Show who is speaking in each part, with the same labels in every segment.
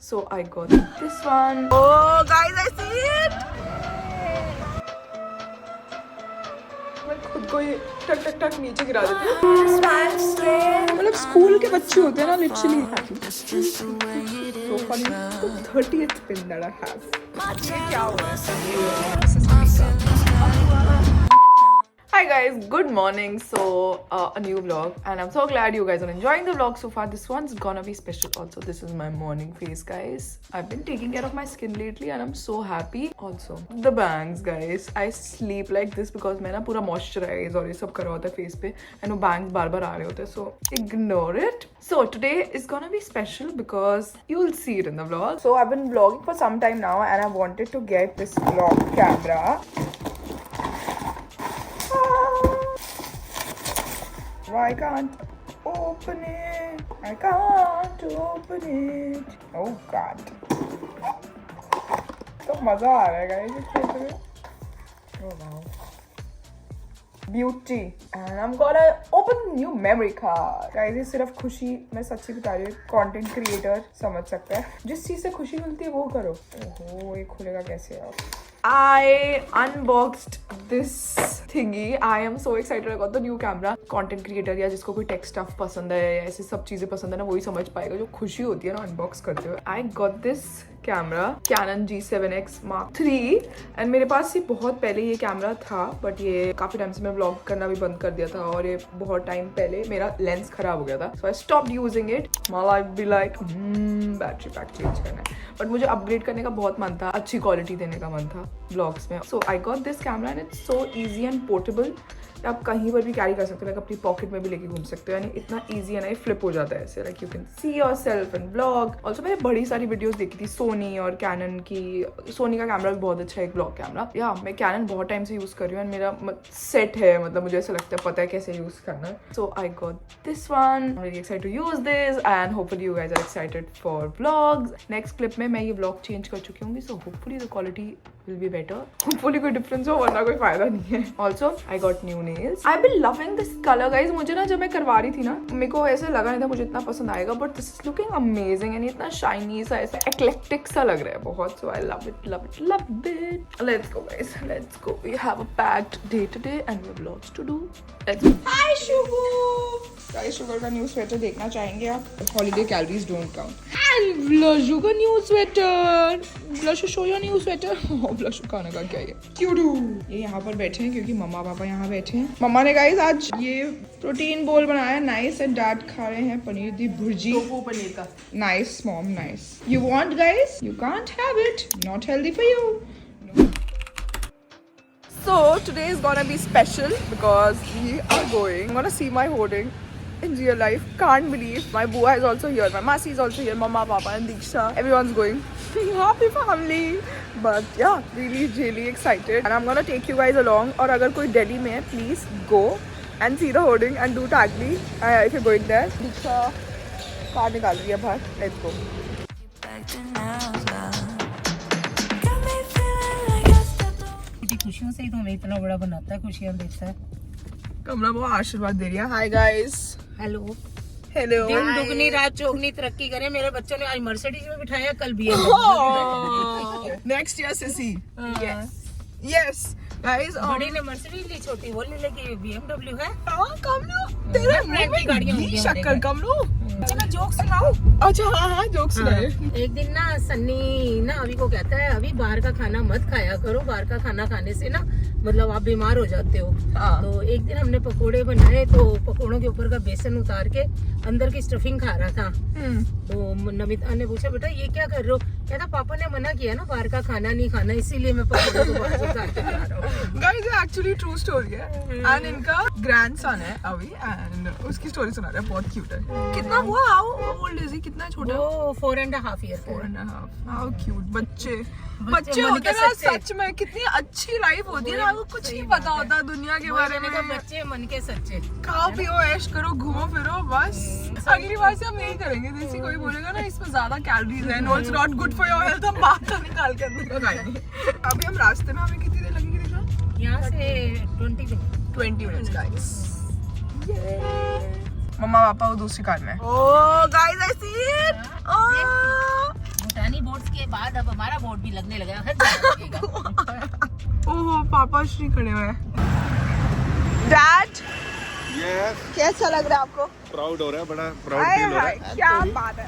Speaker 1: So I got this one. Oh guys, I see it. मैं खुद को ही टक टक टक नीचे गिरा देती हूँ। मतलब स्कूल के बच्चे होते हैं ना, literally. So funny. The 30th pin that I have. ये क्या हुआ है? Hi guys, good morning. So a new vlog and I'm so glad you guys are enjoying the vlog so far. This one's gonna be special also. This is my morning face, guys. I've been taking care of my skin lately and I'm so happy. Also the bangs, guys. I sleep like this because मैं ना पूरा moisturize और ये सब करा होता है face पे and वो bangs बार बार आ रहे होते हैं, so ignore it. So today is gonna be special because you'll see it in the vlog. So I've been vlogging for some time now and I wanted to get this vlog camera. I can't open it. I can't open it. Oh God. तो मजा आ रहा है guys इस खेत में. Oh wow. Beauty. And I'm gonna open new memory card. Guys ये सिर्फ खुशी, मैं सच्ची बता रही हूँ, content creator समझ सकता है. जिस चीज से खुशी मिलती है वो करो. ओहो ये खुलेगा कैसे यार? I unboxed this thingy. I am so excited. I got the new camera. Content creator या जिसको कोई tech stuff पसंद है या ऐसी सब चीजें पसंद है ना, वही समझ पाएगा जो खुशी होती है ना अनबॉक्स करते हुए. I got this camera Canon G7X Mark III and मेरे पास ये बहुत पहले ये कैमरा था, बट ये काफी टाइम से मैं व्लॉग करना भी बंद कर दिया था और ये बहुत टाइम पहले मेरा लेंस खराब हो गया था, so I stopped using it. My life be like battery pack change करना है, बट मुझे अपग्रेड करने का बहुत मन था, अच्छी क्वालिटी देने का मन था व्लॉग्स में. So I got this camera and it's so easy and portable. आप कहीं पर भी कैरी कर सकते हो, अपनी पॉकेट में भी लेके घूम सकते हो, यानी इतना इजी है ना, ये फ्लिप हो जाता है ऐसे, like you can see yourself in blog. Also मैंने बड़ी सारी वीडियोस देखी थी सोनी और कैनन की. सोनी का कैमरा भी बहुत अच्छा है, एक ब्लॉग कैमरा. या मैं कैनन बहुत टाइम से यूज कर रही हूँ एंड मेरा सेट है, मतलब मुझे ऐसा लगता है पता है कैसे यूज करना है. So I got this one. Very excited to use this and hopefully you guys are excited for vlogs. Next clip में मैं ये व्लॉग चेंज कर चुकी हूँ, so hopefully the quality will be better. Hopefully कोई difference हो, वरना कोई फायदा नहीं है. Also I got new nails. I've been loving this color guys. मुझे ना जब मैं करवा रही थी ना, मेरे को ऐसे लगा नहीं था मुझे इतना पसंद आएगा, but this is looking amazing and इतना shiny सा, ऐसा eclectic सा लग रहा है बहुत. So I love it, love it, love it. Let's go guys, let's go. We have a packed day today and we have lots to do. Let's go. Hi Shugu. Guys, Sugar का new sweater देखना चाहेंगे आप? Holiday calories don't count. And Blushu का new sweater. Blushu show your new sweater. Blushu खाने का क्या है? क्यों डू? ये यहाँ पर बैठे हैं क्योंकि मम्मा पापा यहाँ बैठे हैं. मम्मा ने गाइस आज ये प्रोटीन बोल बनाया नाइस एंड डैड खा रहे हैं पनीर दी भुर्जी. टोफू पनीर का. Nice mom nice. You want guys? You can't have it. Not healthy for you. So today is gonna be special because we are going. I'm gonna see my hoarding in real life. Can't believe my bua is also here, my masi is also here, mama, papa and Diksha, everyone's going. Happy family. But yeah, really excited and I'm gonna take you guys along. और अगर कोई दिल्ली में है, please go and see the hoarding and do tag me if you're going there. Diksha car निकाल रही है बाहर. Let's go.
Speaker 2: खुशियों से ही तो हमें इतना बड़ा बनाता है, खुशियां देता है.
Speaker 1: कमला वो आशीर्वाद दे रही है. Hi guys.
Speaker 2: Hello
Speaker 1: hello.
Speaker 2: दिन दुगनी रात चौगनी तरक्की करे. मेरे बच्चों ने आज मर्सिडीज में बिठाया, कल भी
Speaker 1: नेक्स्ट ईयर सिसी. Yes guys.
Speaker 2: बड़ी ने मर्सिडीज ली, छोटी वो ले लेगी BMW है.
Speaker 1: कमलो तेरे मुंह में
Speaker 2: गाड़ियां होंगी
Speaker 1: शक्कर. कमलो
Speaker 2: अच्छा मैं जोक सुनाऊं?
Speaker 1: अच्छा हाँ जोक सुनाए.
Speaker 2: एक दिन ना सन्नी ना अभी को कहता है, अभी बाहर का खाना मत खाया करो, बाहर का खाना खाने से ना मतलब आप बीमार हो जाते हो. तो एक दिन हमने पकोड़े बनाए, तो पकोड़ों के ऊपर का बेसन उतार के अंदर की स्टफिंग खा रहा था. तो नमिता ने पूछा बेटा ये क्या कर रहे हो? कहता पापा ने मना किया ना बाहर का खाना नहीं खाना, इसीलिए मैं पकोड़े को बाहर से उतार के खा रहा हूँ.
Speaker 1: गाइस ये एक्चुअली ट्रू स्टोरी है एंड इनका ग्रैंडसन है अभी एंड उसकी स्टोरी सुना रहा है, बहुत क्यूट है. कितना हुआ? How old is he? कितना छोटा?
Speaker 2: वो 4.5 ईयर.
Speaker 1: 4.5. How cute. बच्चे होते हैं ना सच में, कितनी अच्छी लाइफ होती है ना, आपको कुछ नहीं पता होता दुनिया के बारे में.
Speaker 2: बच्चे मन के सच्चे.
Speaker 1: खाओ पियो ऐश करो घूमो फिरो बस. अगली बार से हम यही करेंगे. जैसे कोई बोलेगा ना इसमें ज्यादा कैलोरीज है, no it's not good for your health, हम बात का निकाल कर देगा खाएंगे. अभी हम रास्ते में, हमें कितनी देर लगेगी देखो?
Speaker 2: यहाँ से 20
Speaker 1: मिनट्स गाइस. मम्मा पापा वो दूसरी कार में. ओह गाइस आई सी इट.
Speaker 2: के बाद अब हमारा वोट भी लगने लगा है।
Speaker 1: ओहो पापा श्री खड़े हुए हैं। डैड
Speaker 3: यस
Speaker 1: कैसा लग रहा है आपको?
Speaker 3: प्राउड हो रहा है, बड़ा प्राउड फील हो रहा है।
Speaker 1: क्या बात है,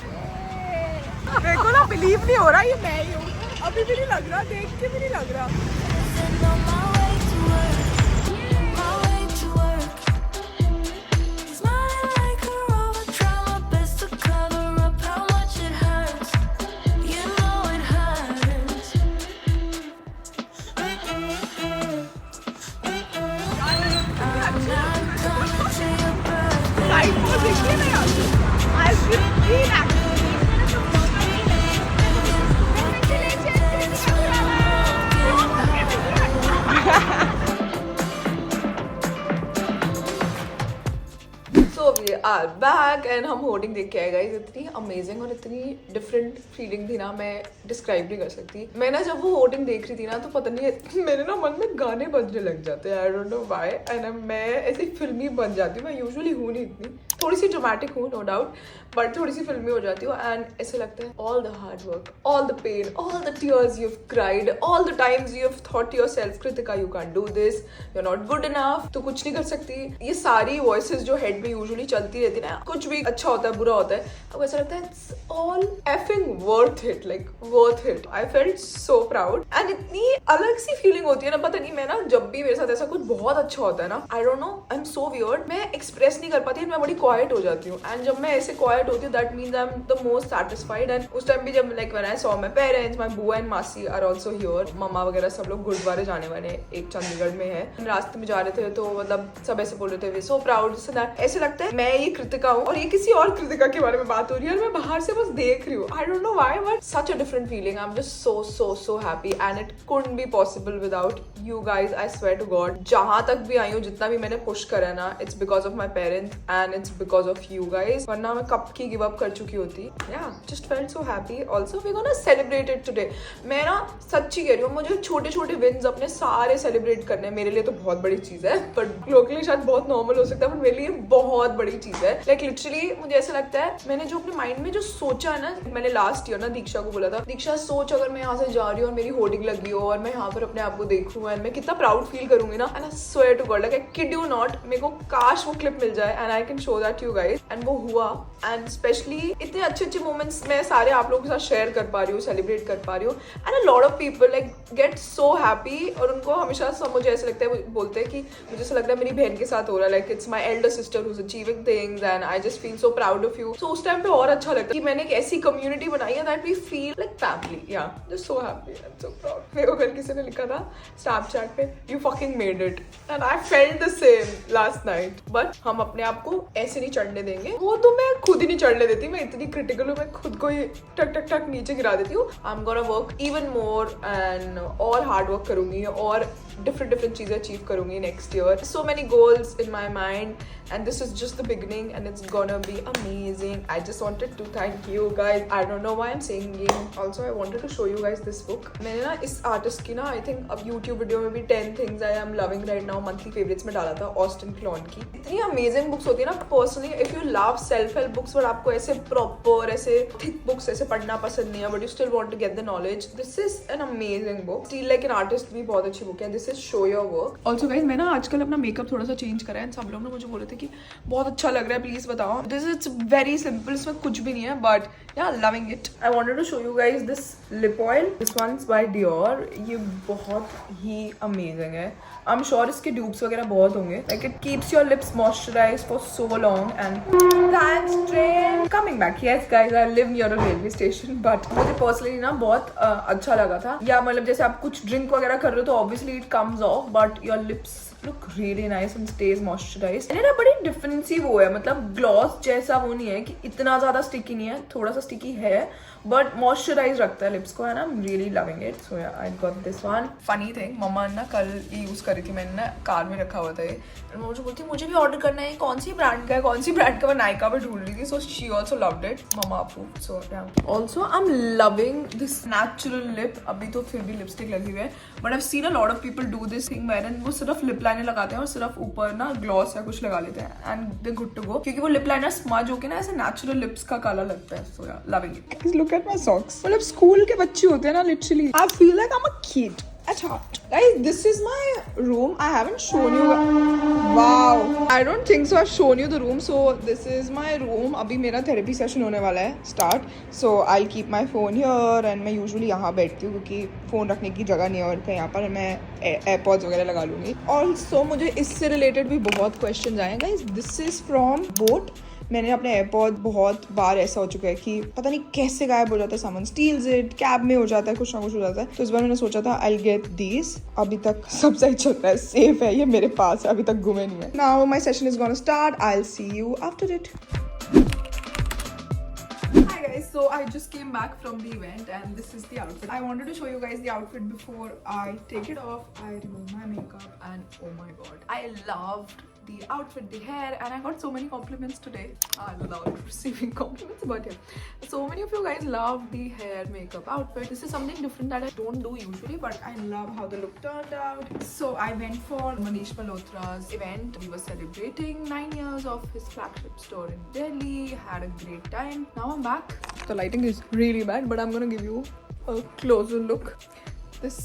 Speaker 1: मेरे को ना बिलीव नहीं हो रहा ये मैं ही हूँ। अभी भी नहीं लग रहा, देख के भी नहीं लग रहा। आर बैक एंड हम होर्डिंग देख के आए गाइस। इतनी अमेजिंग और इतनी डिफरेंट फीलिंग थी ना, मैं डिस्क्राइब नहीं कर सकती। मैं ना जब वो होर्डिंग देख रही थी ना तो पता नहीं मेरे ना मन में गाने बजने लग जाते हैं, आई डोंट नो व्हाई। एंड मैं ऐसी फिल्मी बन जाती हूँ। मैं यूजुअली हूँ नहीं इतनी, थोड़ी सी ड्रामेटिक हूँ नो डाउट, बट थोड़ी सी फिल्मी हो जाती हूँ। एंड ऐसे लगता है all the hard work, all the pain, all the tears you have cried, all the times you have thought to yourself Kritika you can't do this, you are not good enough, तो कुछ नहीं कर सकती। ये सारी वॉइसेस जो head में usually चलती रहती है ना, कुछ भी अच्छा होता है बुरा होता है, अब ऐसा लगता है it's all effing worth it, like worth it. I felt so proud and इतनी अलग सी फीलिंग होती है ना, पता नहीं मैं ना जब भी मेरे साथ ऐसा कुछ बहुत अच्छा होता है ना, आई don't no, I am so weird, मैं एक्सप्रेस नहीं कर पाती, मैं बड़ी क्वाइट हो जाती हूँ। एंड जब मैं ऐसे क्वाइट होती हूँ that means I am the most satisfied. And उस टाइम भी जब like when I saw my parents, my बुआ एंड मासी आर आल्सो हियर, मम्मा वगैरह सब लोग गुरुद्वारे जाने वाले, एक चंडीगढ़ में है, रास्ते में जा रहे थे तो मतलब सब ऐसे बोल रहे थे सो प्राउड सो दैट, ऐसे लगता है मैं ये कृतिका हूँ और ये किसी और कृतिका के बारे में बात हो रही है और मैं बाहर से बस देख रही हूँ। I don't know why but such a different feeling. I am just so so so happy and it couldn't be possible without you guys. I swear to God, जहां तक भी आई हूँ, जितना भी मैंने पुश करा है ना, it's because of my parents and it's because of you guys, वरना मैं कब की गिव अप कर चुकी होती। या just felt so happy. Also we gonna celebrate it today. मैं ना सच्ची कह रही हूँ, मुझे छोटे छोटे विन्स अपने सारे सेलिब्रेट करने, मेरे लिए तो बहुत बड़ी चीज है, बट लोगों के लिए शायद बहुत नॉर्मल हो सकता है, बट मेरे लिए बहुत बड़ी चीज है। लाइक लिटरली मुझे ऐसा लगता है मैंने जो अपने माइंड में जो सोचा है ना, मैंने लास्ट ईयर ना दीक्षा को बोला था, दीक्षा सोच अगर मैं यहाँ से जा रही हूँ और मेरी होर्डिंग लगी हो और मैं यहाँ पर अपने आप को देखूँ एंड मैं कितना प्राउड फील करूंगी ना। And I swear to God, like I kid you not, मेरे को काश वो क्लिप मिल जाए and I can show that you guys. And वो हुआ एंड स्पेशली इतने अच्छे अच्छे मोमेंट्स मैं सारे आप लोगों के साथ शेयर कर पा रही हूँ, सेलिब्रेट कर पा रही हूँ। And a lot of people like get so happy और उनको हमेशा सब मुझे ऐसा लगता है, बोलते हैं कि मुझे ऐसा लग रहा है मेरी बहन के साथ हो रहा है, like it's my elder sister who is achieving things and I just feel so proud of you. So उस टाइम पे और अच्छा लगता है कि मैंने एक ऐसी कम्युनिटी बनाई है that we feel like family. या just so happy and so proud. मेरे को कल किसी ने लिखा था स्नैपचैट पे, you fucking made it, and I felt the same last night. But हम अपने आप को ऐसे नहीं चढ़ने देंगे, वो तो मैं खुद ही नहीं चढ़ने देती, मैं इतनी क्रिटिकल हूँ, मैं खुद को ही टक टक टक नीचे गिरा देती हूँ। आई am gonna work even more and और हार्ड वर्क करूंगी और डिफरेंट चीजें अचीव करूंगी next year. So many goals in my mind and this is just the beginning and it's gonna be amazing. I just wanted to thank you guys. I don't know why I'm saying ये. Also I wanted to show you guys this book. मैंने ना इस artist की ना I think अब YouTube video में भी 10 things I am loving right now monthly favorites में डाला था, ऑस्टिन क्लॉन की। इतनी amazing books होती है ना। Personally if you love self help books but आपको ऐसे proper ऐसे thick books ऐसे पढ़ना पसंद नहीं है but you still want to get the knowledge, this is an amazing book. Still like an artist भी बहुत अच्छी book है। This is show your work. Also guys मैं ना आजकल अपना मेकअप थोड़ा सा चेंज करा है, सब लोग ना मुझे बोल रहे थे कि बहुत अच्छा लग रहा है, प्लीज बताओ। दिस इज वेरी सिंपल, इसमें कुछ भी नहीं है but yeah loving it. I wanted to show you guys this lip oil, this one is by Dior. ये बहुत ही अमेजिंग है। आई एम श्योर इसके ड्यूब्स वगैरह बहुत होंगे। Like it keeps your lips moisturised for so long and thanks train coming back. Yes guys I live near a railway station but मुझे personally ना बहुत अच्छा लगा था। या मतलब जैसे आप कुछ ड्रिंक वगैरह कर रहे हो तो obviously it comes of but your lips look really nice and stays moisturized. ना बड़ी डिफरेंस ही वो है, मतलब ग्लॉस जैसा वो नहीं है कि इतना ज्यादा स्टिकी नहीं है, थोड़ा सा स्टिकी है बट मॉइस्चराइज रखता है लिप्स को, है ना। I'm really loving it. So yeah, I got this one. Funny thing, मम्मा ने ना कल ये यूज करी थी, मैंने ना कार में रखा हुआ था ये, मुझे बोलती मुझे भी ऑर्डर करना है, कौन सी ब्रांड का है, कौन सी ब्रांड का, मैं नायका पे ढूंढ रही थी। So she also loved it. Mamma approved. So yeah. Also I'm loving this natural lip. अभी तो फिर भी लिपस्टिक लगी हुई है but I've seen a lot of people do this thing wherein वो सिर्फ लिप लाइनर लाइनर लगाते हैं और सिर्फ ऊपर ना ग्लॉस या कुछ लगा लेते हैं and they good to go, क्योंकि वो लिप लाइनर स्मज होके ना ऐसे नेचुरल लिप्स का कलर लगता है. सो या loving it. Look at my socks. मतलब स्कूल के बच्चे होते हैं ना literally. I feel like I am a kid at heart. Guys, this is my room. I haven't shown you. Wow. I don't think so. I've shown you the room. So this is my room. अभी मेरा therapy session होने वाला है start. So I'll keep my phone here and मैं usually यहाँ बैठती हूँ क्योंकि phone रखने की जगह नहीं है और यहाँ पर मैं AirPods वगैरह लगा लूँगी. Also मुझे इससे related भी बहुत questions आए हैं. Guys, this is from boat. मैंने अपने एयरपॉड बहुत बार ऐसा हो चुका है कि पता नहीं कैसे गायब हो जाता है. समवन स्टील्स इट, कैब में हो जाता है, कुछ ना कुछ हो जाता है. तो इस बार मैंने सोचा था आई गेट दीज. अभी तक सब सही चल रहा है, सेफ है, ये मेरे पास है, अभी तक गुमे नहीं है. Now my session is gonna start. I will see you after it. Hi guys, so I just came back from the event and this is the outfit. I wanted to show you guys the outfit before I take it off. I remove my makeup and oh my god, I loved the outfit, the hair, and I got so many compliments today. I love receiving compliments, but yeah, so many of you guys love the hair, makeup, outfit. This is something different that I don't do usually, but I love how the look turned out. So I went for Manish Malhotra's event. We were celebrating 9 years of his flagship store in Delhi. Had a great time. Now I'm back. The lighting is really bad, but I'm gonna give you a closer look. This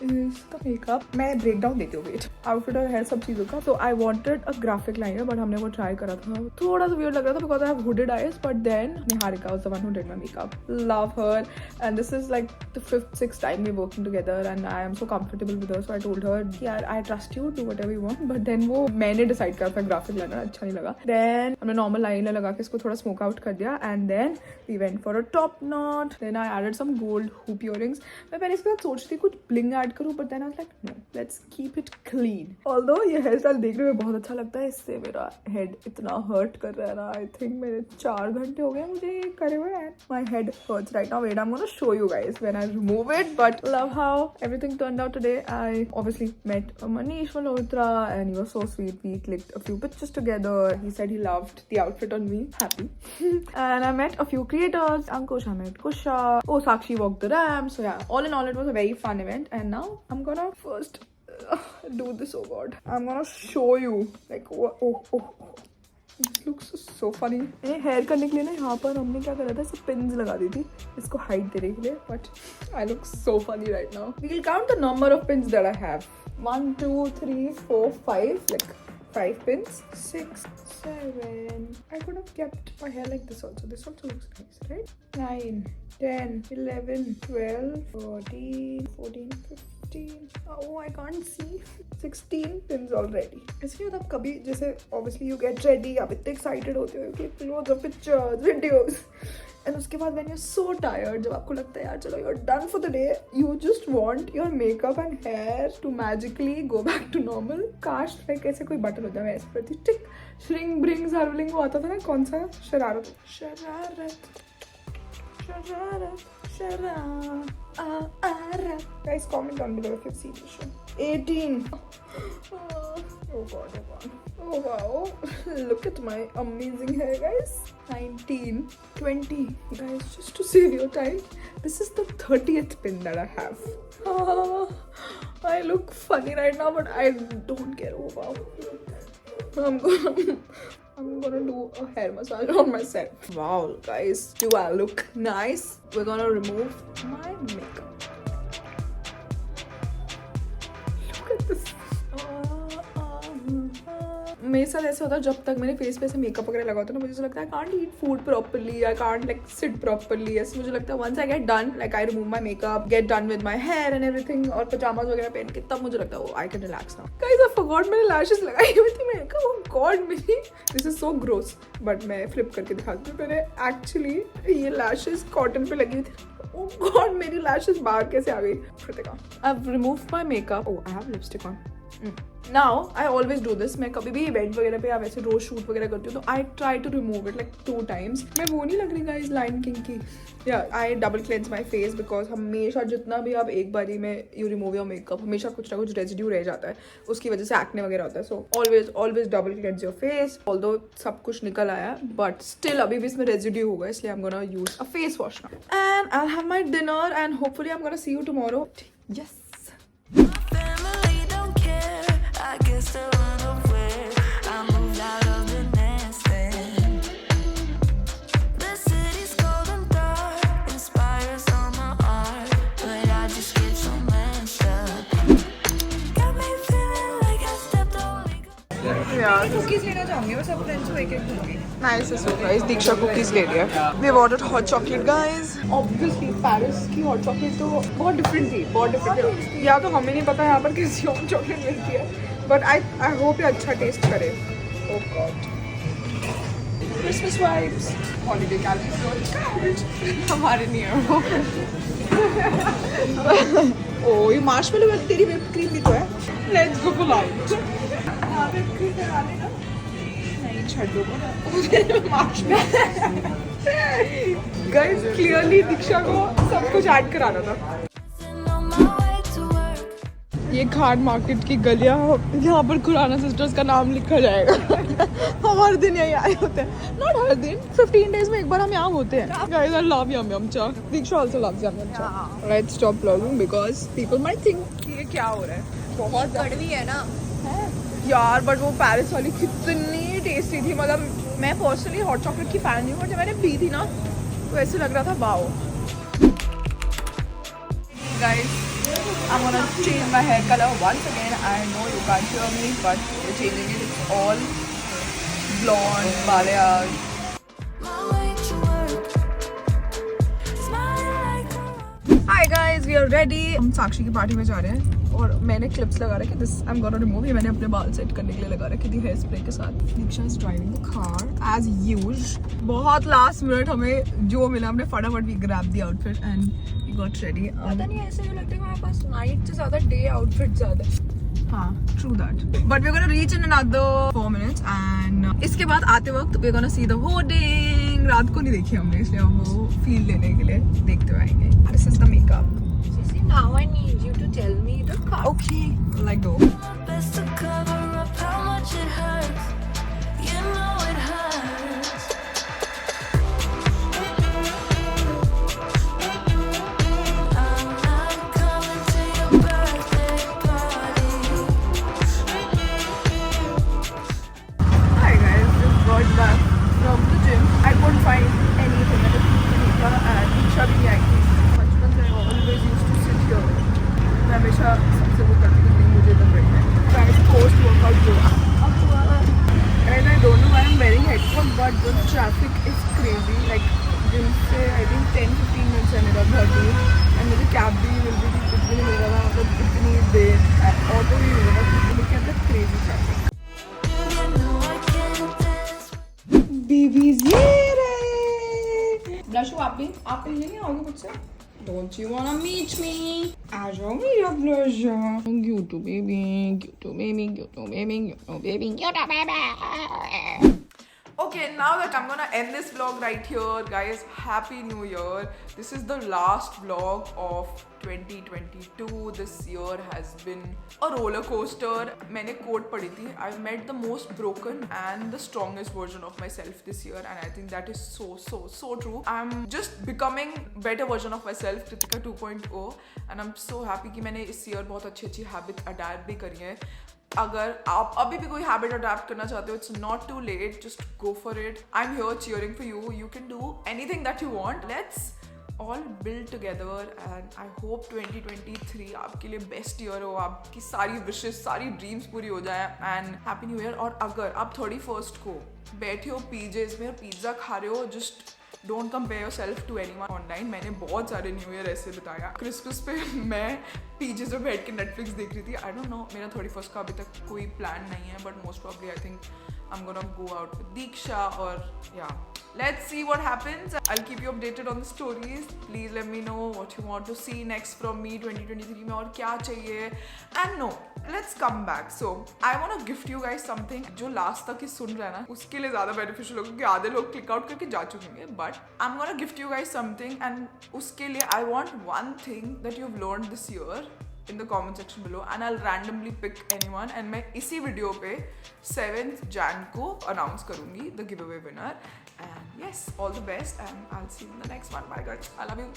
Speaker 1: is the makeup. मैं breakdown देती हूँ wait. Outfit और hair सब चीज़ों का. So I wanted a graphic liner, but हमने वो try करा था. थोड़ा सा weird लग रहा था because I have hooded eyes, but then Niharika was the one who did my makeup. Love her, and this is like the 5th, 6th time we're working together, and I am so comfortable with her. So I told her, यार I trust you, do whatever you want. But then वो मैंने decide करा था graphic liner अच्छा नहीं लगा. Then हमने normal liner लगा के इसको थोड़ा smoke out कर दिया, and then we went for a top knot. Then I added some gold hoop earrings. मैं पहले इसके बाद सोचती कुछ bling ऐड करूँ, but then I was like no, let's keep it clean. Although ये hair style देखने में बहुत अच्छा लगता है, इससे मेरा head इतना hurt कर रहा है ना. I think मेरे 4 घंटे हो गए मुझे ये करे हुए and my head hurts right now. Wait, I'm gonna show you guys when I remove it. But love how everything turned out today. I obviously met Manish Malhotra and he was so sweet. We clicked a few pictures together. He said he loved the outfit on me. Happy. And I met a few creators. Ankush, I met Kusha. Oh, Sakshi walked the ramp. So yeah, all in all, it was a very fun event. And now I'm gonna first do this. Oh god, I'm gonna show you like oh. This looks so funny. ये hair करने के लिए ना यहाँ पर हमने क्या करा था, इसे पिन्स लगा दी थी इसको हाइट देने के लिए. But I look so funny right now. We'll count the number of pins that I have. 1, 2, 3, 4, 5. Like 5 pins. 6, 7. I could have kept my hair like this also. This also looks nice, right? 9, 10, 11, 12, 13, 14, 15. Oh, I can't see. 16 pins already. इसलिए तब कभी जैसे obviously you get ready, आप इतने excited होते हो, you click loads of pictures, videos. And उसके बाद when you're so tired, जब आपको लगता है यार चलो you're done for the day, you just want your makeup and hair to magically go back to normal. काश like ऐसे कोई बटन होता है, मैं ऐसे करती टिक श्रिंग ब्रिंग सर्वलिंग वो आता था ना, कौन सा शरारत Guys, comment down below if you've seen this show. 18. Oh god. Oh wow. Look at my amazing hair, guys. 19. 20. Guys, just to save your time, this is the 30th pin that I have. I look funny right now, but I don't care. Oh wow. I'm gonna do a hair massage on myself. Wow, guys, do I look nice? We're gonna remove my makeup. Look at this. मेरे साथ ऐसा होता है जब तक मेरे face पे ऐसे मेकअप वगैरह लगा होता है ना, मुझे ऐसा लगता है I can't eat food properly, I can't like sit properly. ऐसे मुझे लगता है once I get done, like I remove my makeup, get done with my hair and everything और पजामास वगैरह पहन के, तब मुझे लगता है oh I can relax now. Guys, I forgot मैंने लैशेस लगाई हुई थी. मैंने कहा ओह गॉड मेरी, this is so gross, but मैं फ्लिप करके दिखाती हूँ. मैंने एक्चुअली ये लैशेस कॉटन पे लगी हुई थी. Oh god, मेरी लैशेस बाहर कैसे आ गई. Kritika, I've removed my makeup. Oh, I have lipstick on. Now, I always do this. मैं कभी भी इवेंट वगैरह पे या वैसे रोज शूट वगैरह करती हूँ तो I try to remove it like 2 times. मैं वो नहीं लग रही guys लाइन किंग की. Yeah, I double cleanse my face because हमेशा जितना भी आप एक बारी में you remove your makeup, हमेशा कुछ ना कुछ residue रह जाता है. उसकी वजह से acne वगैरह होता है. So always double cleanse your face. Although सब कुछ निकल आया, but still अभी भी इसमें residue होगा, इसलिए I'm gonna use a face wash now. And I'll have my dinner and hopefully I'm gonna see you tomorrow. Yes.
Speaker 4: I guess just a runaway. I moved out of the nest and the city's cold and dark, inspires all my art, but I just get so messed up. Got me feeling like I stepped on legal.
Speaker 1: यार
Speaker 5: cookies लेना चाहूंगी मैं सब friends को एक एक दूंगी
Speaker 1: nice surprise दीक्षा cookies ले रही है we ordered hot chocolate guys obviously Paris की हॉट चॉकलेट तो बहुत डिफरेंट थी बहुत डिफरेंट या तो हमें नहीं पता यहाँ पर कैसी हॉट चॉकलेट मिलती है बट आई होप ये अच्छा टेस्ट करे oh God Christmas vibes holiday calories हमारे नहीं है वो ओ ये मार्शमेलो में तेरी व्हिप क्रीम भी तो है लेट्स गो फॉर लाइट यहाँ पे क्रीम लगा देना नहीं छड़ दो गाइस क्लियरली दीक्षा को सब कुछ ऐड कराना था
Speaker 4: On my way to work.
Speaker 1: ये खान मार्केट की गलियां यहाँ पर खुराना सिस्टर्स का नाम लिखा जाएगा हर दिन यही आए होते हैं नॉट हर दिन 15 डेज में एक बार हम यहाँ होते हैं गाइस आई लव यम यम चा दीक्षा आल्सो लव्स यम यम चा let's stop vlogging because people might think ये क्या हो रहा है बहुत
Speaker 5: कड़वी है ना
Speaker 1: यार बट वो पेरिस वाली कितनी टेस्टी थी मतलब मैं पर्सनली हॉट चॉकलेट की फैन नहीं हूँ जब मैंने पी थी ना तो ऐसे लग रहा था wow guys I'm gonna change my hair color once again I know you can't hear me but we're changing it it's all blonde balayage
Speaker 4: My way to work. Smiling like a
Speaker 1: Hi guys we are ready हम साक्षी की party में जा रहे हैं और मैंने clips लगा रखे this I am gonna remove ये मैंने अपने बाल सेट करने के लिए लगा रखी थी हेयर स्प्रे के साथ Diksha is driving the car as use बहुत लास्ट मिनट हमें जो मिला हमने फटाफट we grab the outfit and we got ready
Speaker 5: पता नहीं ऐसे भी लगता है हमारे पास नाइट से ज्यादा डे आउटफिट ज्यादा
Speaker 1: हाँ true that but we are gonna reach in another 4 minutes and इसके बाद आते वक्त we are gonna see the hoarding रात को नहीं देखी हमने इसलिए हम वो फील लेने के लिए देखते हुए आएंगे this is the makeup
Speaker 5: Sissy, now I need you to tell me the car.
Speaker 1: Okay like दो
Speaker 4: best to cover up how much it hurts. You know it hurts. I'm not coming to your birthday party.
Speaker 1: Hi guys, just got back from the gym. I couldn't find anything at the Kritika and Diksha भी नहीं आई थी बचपन से always used to sit here. मैं हमेशा सबसे वो करती थी नहीं मुझे तो बैठना है guys post workout जो and I don't know why I'm wearing headphones but the traffic is crazy like gym से I think 10-15 minutes है मेरा घर दूर and मुझे कैब भी मिल रही थी कुछ भी नहीं मिल रहा था मतलब इतनी देर ऑटो भी मिल रहा था look at the crazy traffic
Speaker 4: You know I can't dance.
Speaker 1: Babies ये रहे ब्लशो आप भी ये नहीं आओगे मुझसे Don't you wanna meet me? आ जाओ मेरा ब्लशो cute baby cute baby cute baby cute baby cute baby Okay, now that I'm gonna end this vlog right here, guys. Happy New Year. This is the last vlog of 2022. This year has been a roller coaster. मैंने quote पढ़ी थी. I met the most broken and the strongest version of myself this year, and I think that is so true. I'm just becoming better version of myself, Kritika 2.0, and I'm so happy कि मैंने इस year बहुत अच्छी habit adapt भी करी है. अगर आप अभी भी कोई हैबिट अडैप्ट करना चाहते हो it's not too late just go for it I am here cheering for you you can do anything that you want let's all build together and I hope 2023 आपके लिए बेस्ट ईयर हो आपकी सारी wishes सारी dreams पूरी हो जाए and happy new year और अगर आप 31st को बैठे हो पीजेज में पिज्ज़ा खा रहे हो just don't compare yourself to anyone online मैंने बहुत सारे न्यू ईयर ऐसे बताया क्रिसमस पे मैं पीजे में बैठ के नेटफ्लिक्स देख रही थी आई डोंट नो मेरा 31st का अभी तक कोई प्लान नहीं है but most probably I think I am gonna go out with Diksha और या let's see what happens. I'll keep you updated on the stories. Please let me know what you want to see next from me 2023 में और क्या चाहिए and no let's come back. So I want to gift you guys something जो last तक ही सुन रहा है ना उसके लिए ज़्यादा beneficial होगा क्योंकि आधे लोग click out करके जा चुके हैं but I'm gonna gift you guys something and उसके लिए I want one thing that you've learned this year in the comment section below and I'll randomly pick anyone and मैं इसी वीडियो पे 7th Jan को announce करूँगी the giveaway winner and yes all the best and I'll see you in the next one. Bye guys, I love you.